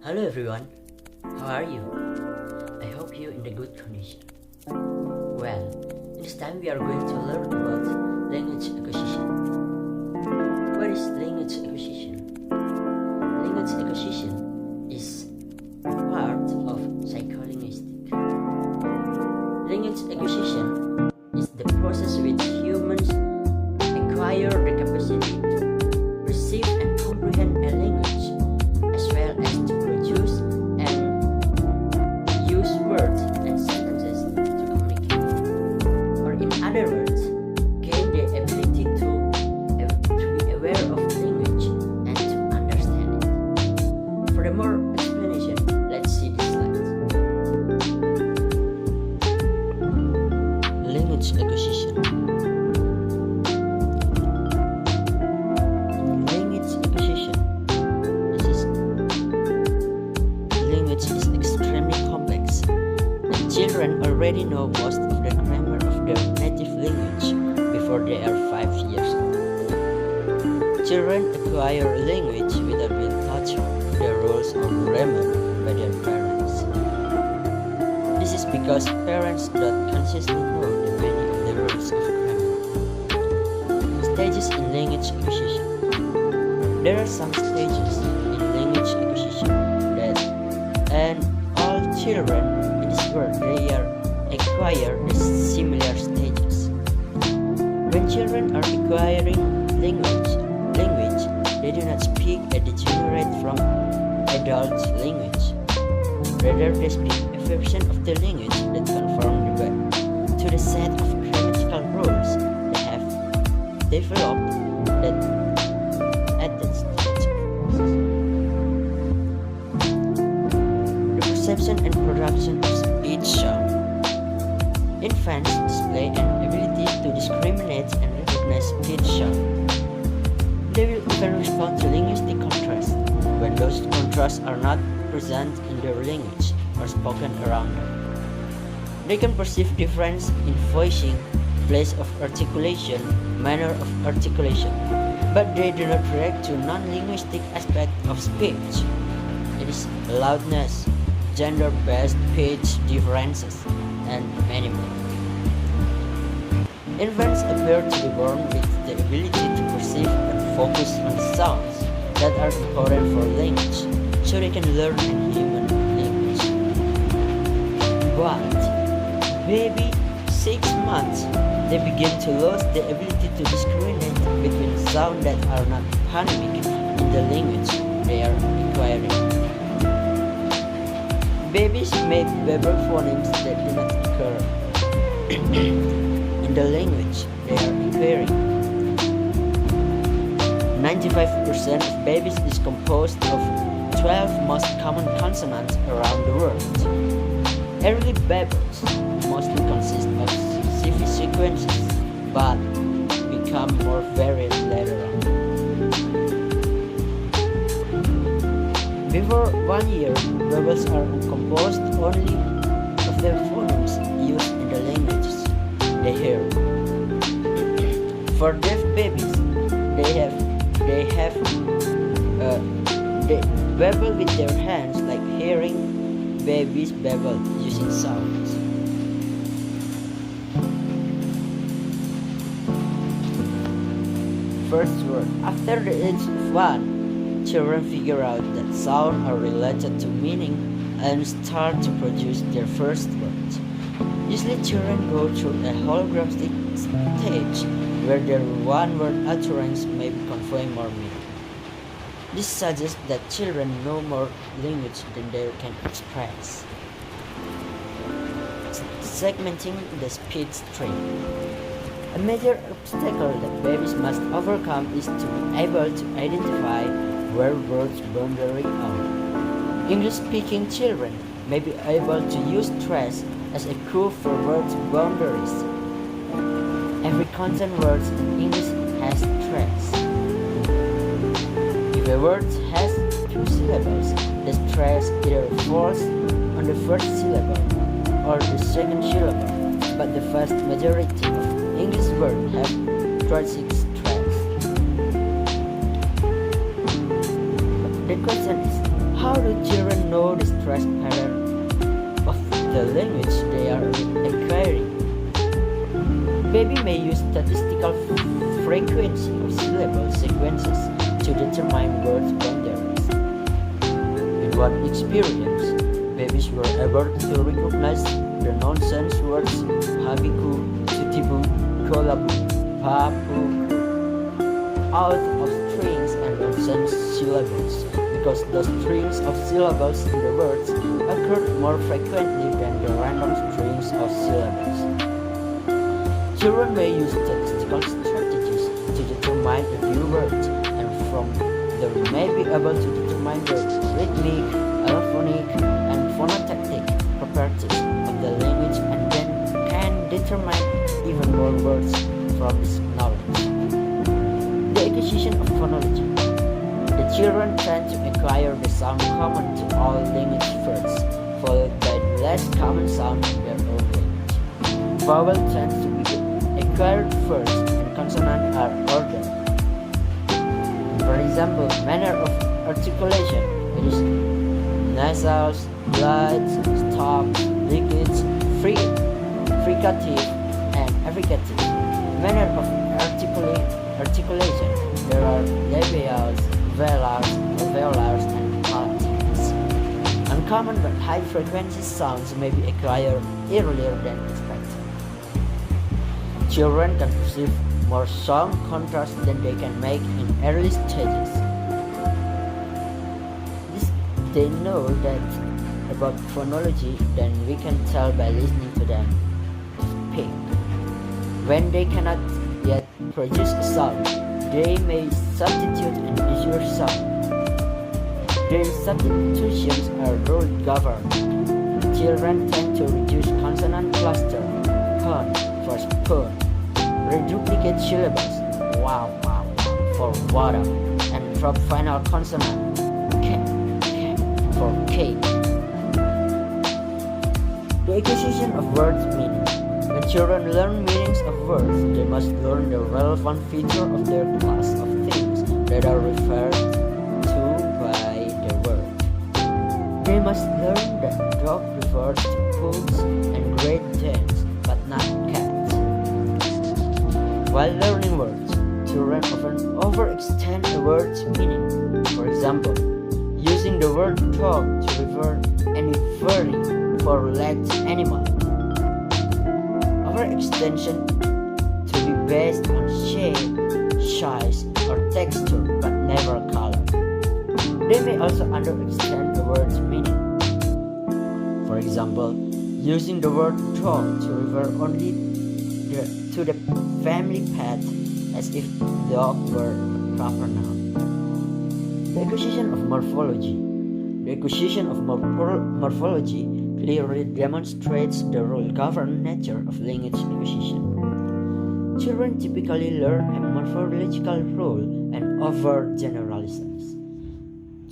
Hello everyone, how are you? I hope you're in the good condition. Well, in this time we are going to learn about language acquisition. What is language acquisition? Language acquisition is part of psycholinguistics. Language acquisition is the process which humans acquire the capacity to perceive and comprehend a language, as well as to produce and use words and sentences to communicate. Or in other words, gain the ability to be aware of language and to understand it. For the more explanation, let's see this slide. Language acquisition. Children already know most of the grammar of their native language before they are 5 years old. Children acquire language without being taught the rules of grammar by their parents. This is because parents don't consciously know the meaning of the rules of grammar. Stages in language acquisition. There are some stages in language acquisition and all children where they acquire the similar stages. When children are acquiring language, they do not speak a degenerate from adult language. Rather, they speak a version of the language that conforms to the set of grammatical rules they have developed at that stage. The perception and production of speech sound. Infants display an ability to discriminate and recognize speech sound. They will even respond to linguistic contrasts when those contrasts are not present in their language or spoken around them. They can perceive difference in voicing, place of articulation, manner of articulation, but they do not react to non-linguistic aspects of speech. It is loudness, gender-based pitch differences, and many more. Infants appear to be born with the ability to perceive and focus on sounds that are important for language, so they can learn a human language. But maybe 6 months, they begin to lose the ability to discriminate between sounds that are not phonemic in the language they are acquiring. Babies make verbal phonemes that do not occur in the language they are acquiring. 95% of babies is composed of 12 most common consonants around the world. Early babbles mostly consist of CV sequences, but become more varied later on. Before 1 year, babbles are composed only of the phonemes used in the languages they hear. For deaf babies, they babble with their hands like hearing babies babble using sounds. First word. After the age of 1, children figure out that sounds are related to meaning and start to produce their first words. Usually children go through a holographic stage where their one-word utterance may convey more meaning. This suggests that children know more language than they can express. Segmenting the speech stream. A major obstacle that babies must overcome is to be able to identify where words boundary are. English-speaking children may be able to use stress as a cue for words boundaries. Every consonant word in English has stress. If a word has 2 syllables, the stress either falls on the first syllable or the second syllable, but the vast majority of English words have thoracic stress. The question is, How do children know the stress pattern of the language they are acquiring? Baby may use statistical frequency of syllable sequences to determine word boundaries. In one experience, babies were able to recognize the nonsense words habiku, tutibu, kolabu, papu out of strings and nonsense syllables because the strings of syllables in the words occurred more frequently than the random strings of syllables. Children may use statistical strategies to determine a few words, and from there may be able to determine the rhythmic, allophonic, and phonotactic properties of the language, and then can determine even more words from this knowledge. The acquisition of phonology. The children tend to acquire the sound common to all language first, followed by the less common sound in their own language. Vowel tends to be acquired first, and consonants are ordered. For example, manner of articulation, it is nasals, glides, stops, liquids, fricative, and affricative. Manner of articulation, there are labials, velars, and palatines. Uncommon but high-frequency sounds may be acquired earlier than expected. Children can perceive more sound contrast than they can make in early stages. They know that about phonology than we can tell by listening to them speak. When they cannot yet produce a sound, they may substitute an easier sound. Their substitutions are rule-governed. Children tend to reduce consonant cluster, con for spoon, reduplicate syllables, wow, for water, and drop final consonant, k for cake. The acquisition of words meaning. When children learn meanings of words, they must learn the relevant feature of their class of things that are referred to by the word. They must learn that dog refers to pugs and great Danes, but not cats. While learning words, children often overextend a word's meaning. For example, using the word dog to refer any furry, four-legged animal. Overextension to be based on shape, size, or texture, but never color. They may also underextend the word's meaning. For example, using the word dog to refer only to the family pet as if dog were a proper noun. The acquisition of morphology. The acquisition of morphology clearly demonstrates the rule-governed nature of language acquisition. Children typically learn a morphological rule and overgeneralize.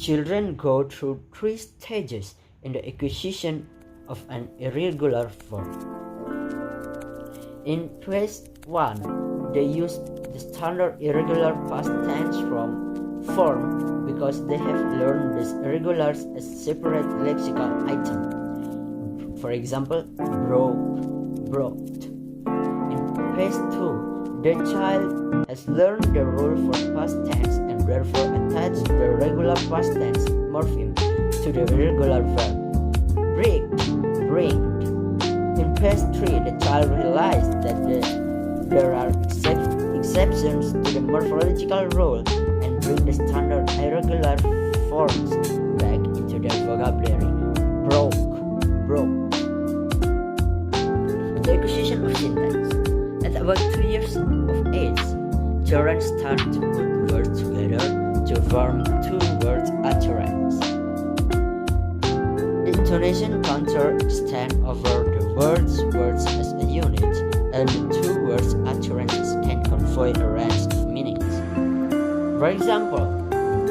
Children go through 3 stages in the acquisition of an irregular form. In phase 1, they use the standard irregular past tense form because they have learned these irregulars as separate lexical items. For example, brought. In phase 2, the child has learned the rule for past tense and therefore attached the regular past tense morpheme to the irregular verb. Bringed. In phase 3, the child realized that there are exceptions to the morphological rule and bring the standard irregular forms back into their vocabulary. Broke. The acquisition of syntax. At about 2 years of age, children start to put words together to form 2-word utterance. The intonation counter extends over the words as a unit, and the 2-word utterances can convey a range of meanings. For example,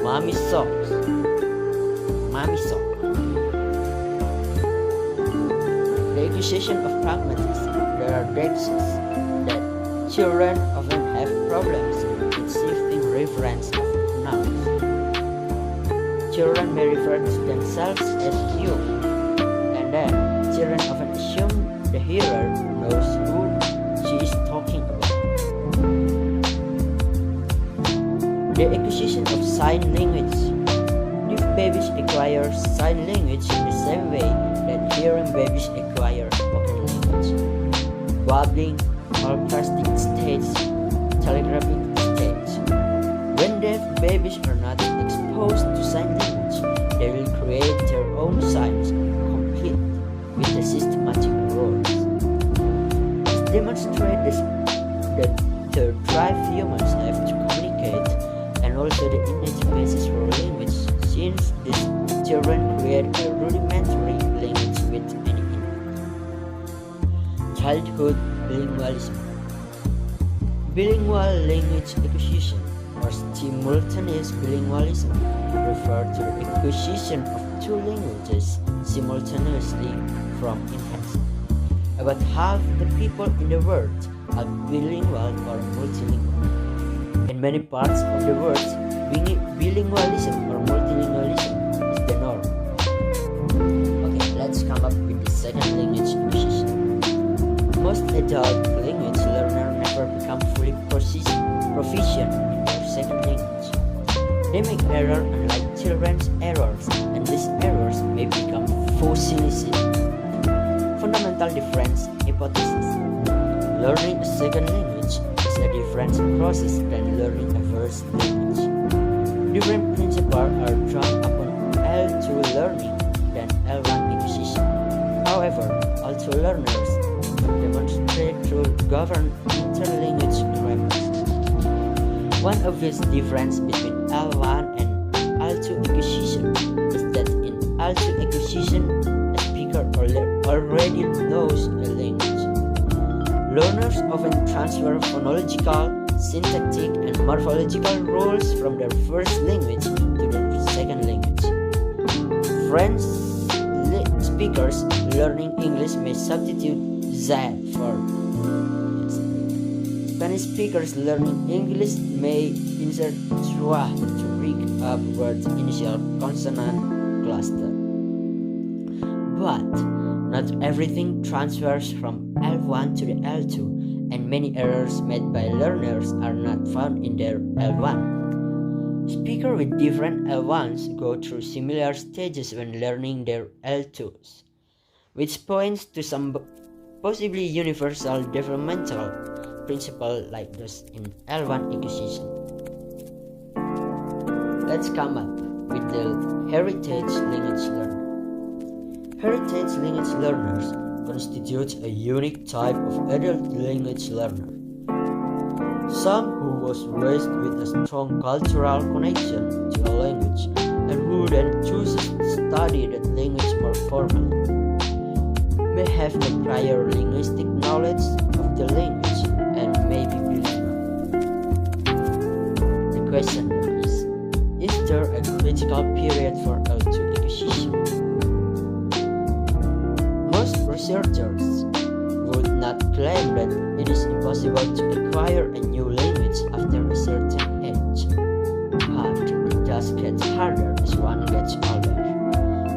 mommy socks. The acquisition of pragmatism. There are dexes that children often have problems with shifting reference of nouns. children may refer to themselves as you, and then children often assume the hearer knows who she is talking about. The acquisition of sign language. Deaf babies acquire sign language in the same way that hearing babies acquire spoken language. Babbling, orchestral stage, telegraphic stage. When deaf babies are not exposed to sign language, they will create their own signs, complete with the systematic rules. This demonstrates that the drive humans have to communicate and also the innate basis for language, since these children create a rudimentary language with any input. Childhood bilingualism. Bilingual language acquisition or simultaneous bilingualism refer to the acquisition of two languages simultaneously from infancy. About half the people in the world are bilingual or multilingual. In many parts of the world, bilingualism or multilingualism is the norm. Okay, let's come up with the second language acquisition. Most adult language learners never become fully proficient in their second language. They make errors unlike children's errors, and these errors may become fossilized. Fundamental difference hypothesis. Learning a second language is a different process than learning a first language. Different principles are drawn upon L2 learning than L1 acquisition. However, L2 learners demonstrate through governed interlanguage grammar. One obvious difference between L1 and L2 acquisition is that in L2 acquisition, a speaker already knows a language. Learners often transfer phonological, syntactic, and morphological rules from their first language to their second language. French speakers learning English may substitute Z for Spanish speakers learning English may insert schwa to break up words' initial consonant cluster. But not everything transfers from L1 to the L2, and many errors made by learners are not found in their L1. Speakers with different L1s go through similar stages when learning their L2s, which points to some possibly universal developmental principle like those in L1 acquisition. Let's come up with the heritage language learner. Heritage language learners constitute a unique type of adult language learner. Some who was raised with a strong cultural connection to a language and who then chooses to study that language more formally may have no prior linguistic knowledge of the language and may be bilingual. The question now is there a critical period for L2 acquisition? Most researchers would not claim that it is impossible to acquire a new language after a certain age, but it does get harder as one gets older.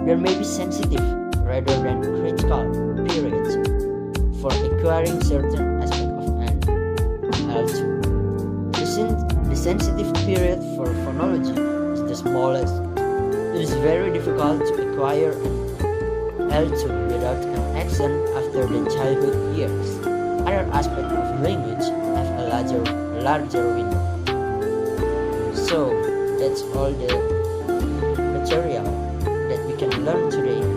There may be sensitive rather than critical periods for acquiring certain aspects of an L2. The sensitive period for phonology is the smallest. It is very difficult to acquire an L2 without an accent after the childhood years. Other aspects of language have a larger window. So that's all the material that we can learn today.